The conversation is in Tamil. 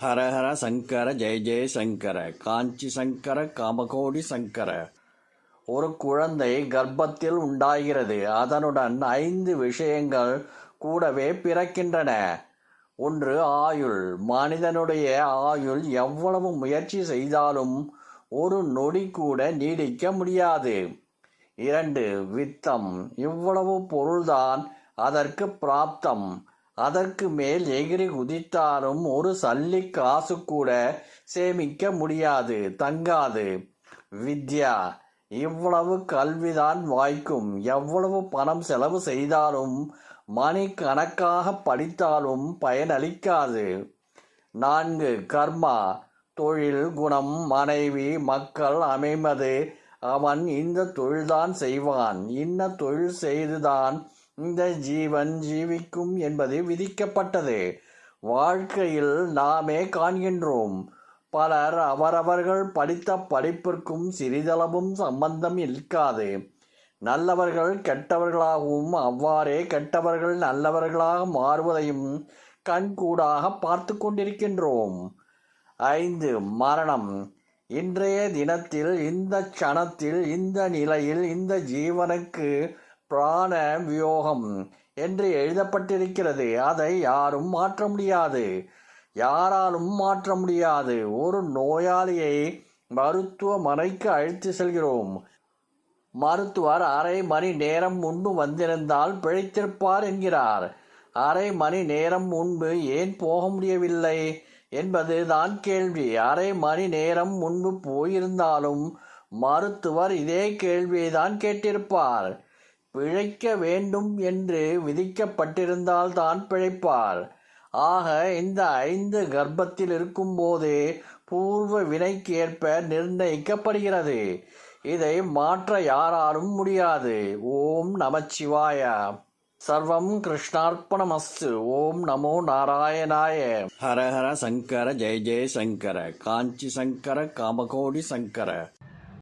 ஹரஹர சங்கர ஜெய ஜெய சங்கர காஞ்சி சங்கர காமகோடி சங்கர. ஒரு குழந்தை கர்ப்பத்தில் உண்டாகிறது. அதனுடன் 5 விஷயங்கள் கூடவே பிறக்கின்றன. ஒன்று, ஆயுள். மனிதனுடைய ஆயுள் எவ்வளவு முயற்சி செய்தாலும் ஒரு நொடி கூட நீடிக்க முடியாது. 2, வித்தம். இவ்வளவு பொருள்தான் அதற்கு பிராப்தம். அதற்கு மேல் எகிரி குதித்தாலும் ஒரு சல்லி காசு கூட சேமிக்க முடியாது, தங்காது. வித்யா. இவ்வளவு கல்விதான் வாய்க்கும். எவ்வளவு பணம் செலவு செய்தாலும் மணிக்கணக்காக படித்தாலும் பயனளிக்காது. 4, கர்மா. தொழில், குணம், மனைவி, மக்கள் அமைவது. அவன் இந்த தொழில்தான் செய்வான், இன்ன தொழில் செய்துதான் இந்த ஜீவன் ஜீவிக்கும் என்பது விதிக்கப்பட்டது. வாழ்க்கையில் நாமே காண்கின்றோம். பலர் அவரவர்கள் படித்த படிப்பிற்கும் சிறிதளவும் சம்பந்தம் இருக்காது. நல்லவர்கள் கெட்டவர்களாகவும் அவ்வாறே கெட்டவர்கள் நல்லவர்களாக மாறுவதையும் கண்கூடாக பார்த்து கொண்டிருக்கின்றோம். 5, மரணம். இன்றைய தினத்தில், இந்த க்ஷணத்தில், இந்த நிலையில் இந்த ஜீவனுக்கு பிராண வியோகம் என்று எழுதப்பட்டிருக்கிறது. அதை யாரும் மாற்ற முடியாது, யாராலும் மாற்ற முடியாது. ஒரு நோயாளியை மருத்துவமனைக்கு அழைத்து செல்கிறோம். மருத்துவர் அரை மணி நேரம் முன்பு வந்திருந்தால் பிழைத்திருப்பார் என்கிறார். அரை மணி நேரம் முன்பு ஏன் போக முடியவில்லை என்பது தான் கேள்வி. அரை மணி நேரம் முன்பு போயிருந்தாலும் மருத்துவர் இதே கேள்வியை தான் கேட்டிருப்பார். பிழைக்க வேண்டும் என்று விதிக்கப்பட்டிருந்தால் தான் பிழைப்பார். ஆக இந்த 5 கர்ப்பத்தில் இருக்கும்போதே பூர்வ வினைக்கு ஏற்ப நிர்ணயிக்கப்படுகிறது. இதை மாற்ற யாராலும் முடியாது. ஓம் நமச்சிவாய. சர்வம் கிருஷ்ணார்ப்பணமஸ்து. ஓம் நமோ நாராயணாய. ஹரஹர சங்கர ஜெய ஜெய சங்கர காஞ்சி சங்கர காமகோடி சங்கர.